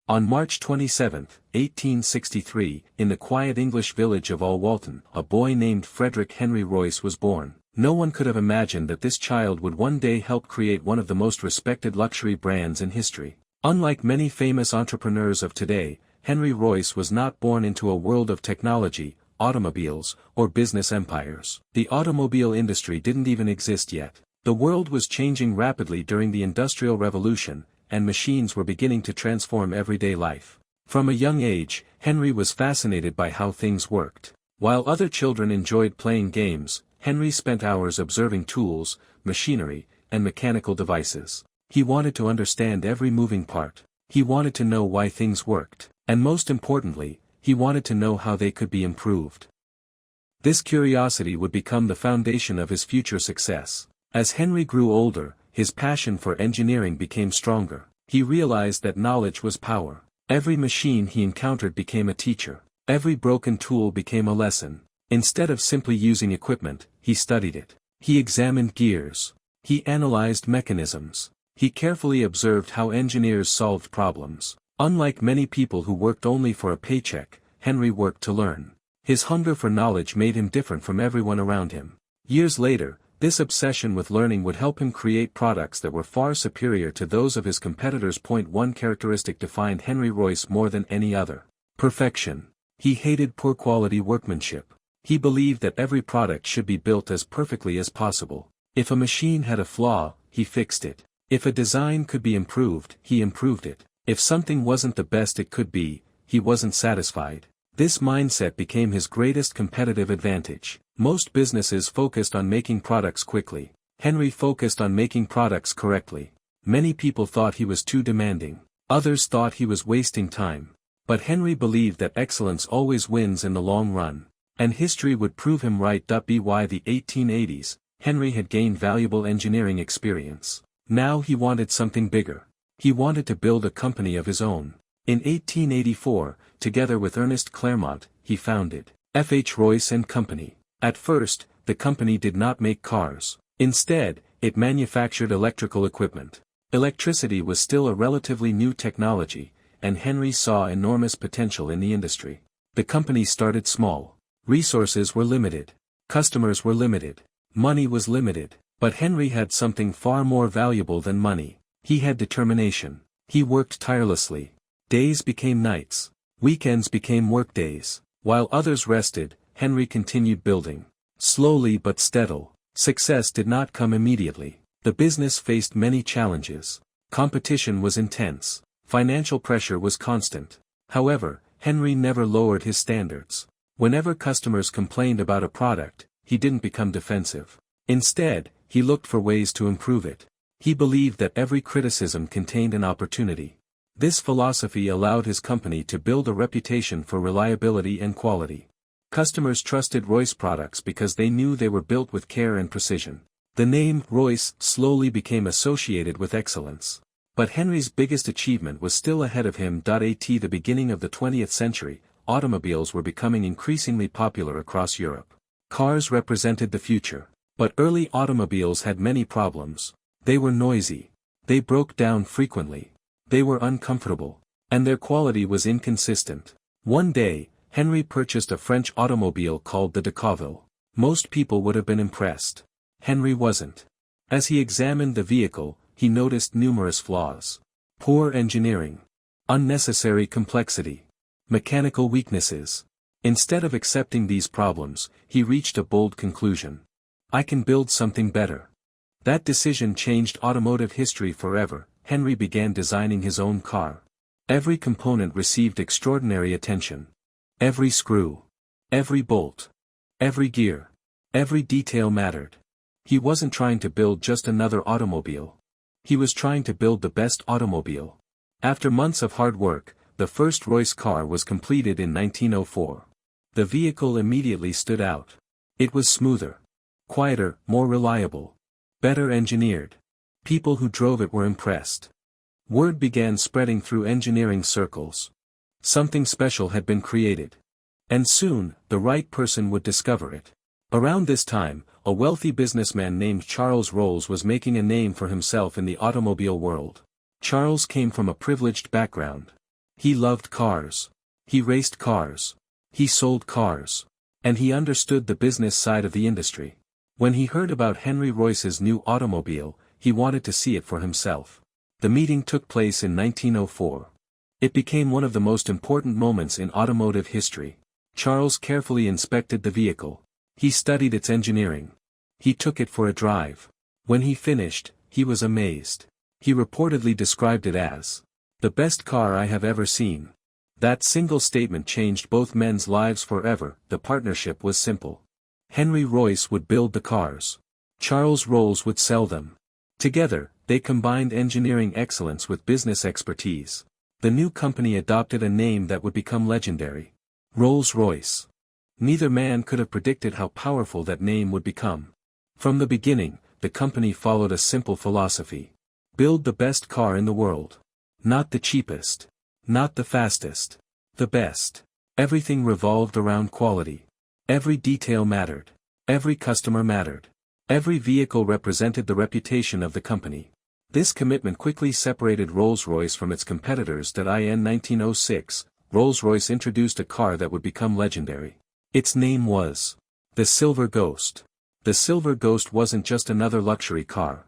On March 27, 1863, in the quiet English village of Alwalton, a boy named Frederick Henry Royce was born. No one could have imagined that this child would one day help create one of the most respected luxury brands in history. Unlike many famous entrepreneurs of today, Henry Royce was not born into a world of technology, automobiles, or business empires. The automobile industry didn't even exist yet. The world was changing rapidly during the Industrial Revolution, and machines were beginning to transform everyday life. From a young age, Henry was fascinated by how things worked. While other children enjoyed playing games, Henry spent hours observing tools, machinery, and mechanical devices. He wanted to understand every moving part. He wanted to know why things worked. And most importantly, he wanted to know how they could be improved. This curiosity would become the foundation of his future success. As Henry grew older, his passion for engineering became stronger. He realized that knowledge was power. Every machine he encountered became a teacher. Every broken tool became a lesson. Instead of simply using equipment, he studied it. He examined gears. He analyzed mechanisms. He carefully observed how engineers solved problems. Unlike many people who worked only for a paycheck, Henry worked to learn. His hunger for knowledge made him different from everyone around him. Years later, this obsession with learning would help him create products that were far superior to those of his competitors. One characteristic defined Henry Royce more than any other: perfection. He hated poor quality workmanship. He believed that every product should be built as perfectly as possible. If a machine had a flaw, he fixed it. If a design could be improved, he improved it. If something wasn't the best it could be, he wasn't satisfied. This mindset became his greatest competitive advantage. Most businesses focused on making products quickly. Henry focused on making products correctly. Many people thought he was too demanding. Others thought he was wasting time. But Henry believed that excellence always wins in the long run. And history would prove him right. By the 1880s, Henry had gained valuable engineering experience. Now he wanted something bigger. He wanted to build a company of his own. In 1884, together with Ernest Claremont, he founded F. H. Royce and Company. At first, the company did not make cars. Instead, it manufactured electrical equipment. Electricity was still a relatively new technology, and Henry saw enormous potential in the industry. The company started small. Resources were limited. Customers were limited. Money was limited. But Henry had something far more valuable than money. He had determination. He worked tirelessly. Days became nights. Weekends became workdays. While others rested, Henry continued building. Slowly but steadily. Success did not come immediately. The business faced many challenges. Competition was intense. Financial pressure was constant. However, Henry never lowered his standards. Whenever customers complained about a product, he didn't become defensive. Instead, he looked for ways to improve it. He believed that every criticism contained an opportunity. This philosophy allowed his company to build a reputation for reliability and quality. Customers trusted Royce products because they knew they were built with care and precision. The name Royce slowly became associated with excellence. But Henry's biggest achievement was still ahead of him. At the beginning of the 20th century, automobiles were becoming increasingly popular across Europe. Cars represented the future. But early automobiles had many problems. They were noisy. They broke down frequently. They were uncomfortable. And their quality was inconsistent. One day, Henry purchased a French automobile called the Decauville. Most people would have been impressed. Henry wasn't. As he examined the vehicle, he noticed numerous flaws. Poor engineering. Unnecessary complexity. Mechanical weaknesses. Instead of accepting these problems, he reached a bold conclusion. I can build something better. That decision changed automotive history forever. Henry began designing his own car. Every component received extraordinary attention. Every screw. Every bolt. Every gear. Every detail mattered. He wasn't trying to build just another automobile. He was trying to build the best automobile. After months of hard work, the first Royce car was completed in 1904. The vehicle immediately stood out. It was smoother. Quieter, more reliable. Better engineered. People who drove it were impressed. Word began spreading through engineering circles. Something special had been created. And soon, the right person would discover it. Around this time, a wealthy businessman named Charles Rolls was making a name for himself in the automobile world. Charles came from a privileged background. He loved cars. He raced cars. He sold cars. And he understood the business side of the industry. When he heard about Henry Royce's new automobile, he wanted to see it for himself. The meeting took place in 1904. It became one of the most important moments in automotive history. Charles carefully inspected the vehicle. He studied its engineering. He took it for a drive. When he finished, he was amazed. He reportedly described it as the best car I have ever seen. That single statement changed both men's lives forever. The partnership was simple. Henry Royce would build the cars. Charles Rolls would sell them. Together, they combined engineering excellence with business expertise. The new company adopted a name that would become legendary: Rolls-Royce. Neither man could have predicted how powerful that name would become. From the beginning, the company followed a simple philosophy: build the best car in the world. Not the cheapest. Not the fastest. The best. Everything revolved around quality. Every detail mattered. Every customer mattered. Every vehicle represented the reputation of the company. This commitment quickly separated Rolls-Royce from its competitors. In 1906, Rolls-Royce introduced a car that would become legendary. Its name was the Silver Ghost. The Silver Ghost wasn't just another luxury car.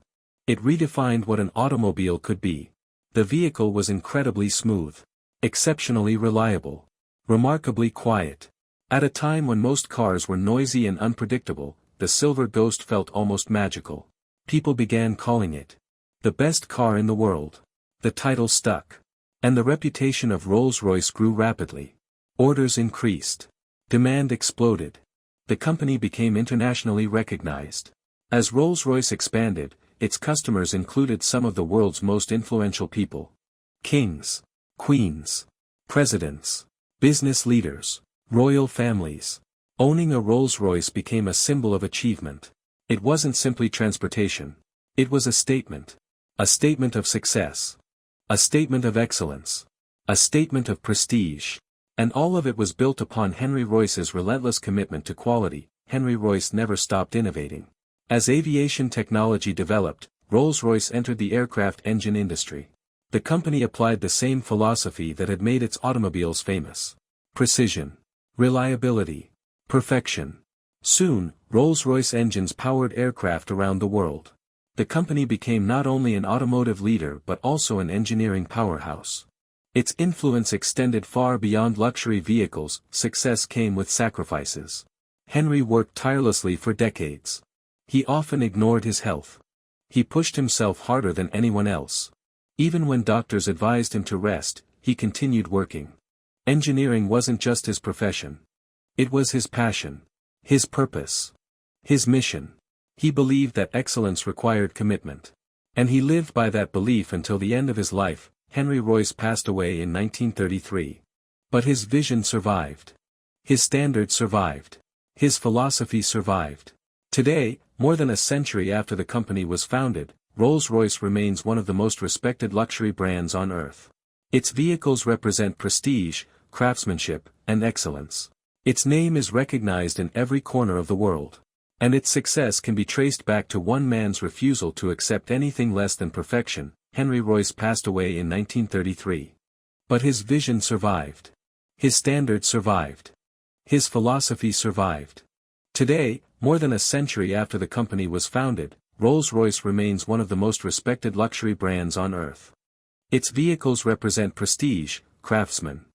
It redefined what an automobile could be. The vehicle was incredibly smooth. Exceptionally reliable. Remarkably quiet. At a time when most cars were noisy and unpredictable, the Silver Ghost felt almost magical. People began calling it the best car in the world. The title stuck. And the reputation of Rolls-Royce grew rapidly. Orders increased. Demand exploded. The company became internationally recognized. As Rolls-Royce expanded, its customers included some of the world's most influential people. Kings, queens, presidents, business leaders, royal families. Owning a Rolls-Royce became a symbol of achievement. It wasn't simply transportation. It was a statement. A statement of success. A statement of excellence. A statement of prestige. And all of it was built upon Henry Royce's relentless commitment to quality. Henry Royce never stopped innovating. As aviation technology developed, Rolls-Royce entered the aircraft engine industry. The company applied the same philosophy that had made its automobiles famous: precision, reliability, perfection. Soon, Rolls-Royce engines powered aircraft around the world. The company became not only an automotive leader but also an engineering powerhouse. Its influence extended far beyond luxury vehicles. Success came with sacrifices. Henry worked tirelessly for decades. He often ignored his health. He pushed himself harder than anyone else. Even when doctors advised him to rest, he continued working. Engineering wasn't just his profession. It was his passion. His purpose. His mission. He believed that excellence required commitment. And he lived by that belief until the end of his life. Henry Royce passed away in 1933. But his vision survived. His standards survived. His philosophy survived. Today, more than a century after the company was founded, Rolls-Royce remains one of the most respected luxury brands on earth. Its vehicles represent prestige, craftsmanship, and excellence. Its name is recognized in every corner of the world. And its success can be traced back to one man's refusal to accept anything less than perfection. Henry Royce passed away in 1933. But his vision survived. His standards survived. His philosophy survived. Today, more than a century after the company was founded, Rolls-Royce remains one of the most respected luxury brands on earth. Its vehicles represent prestige, craftsmen,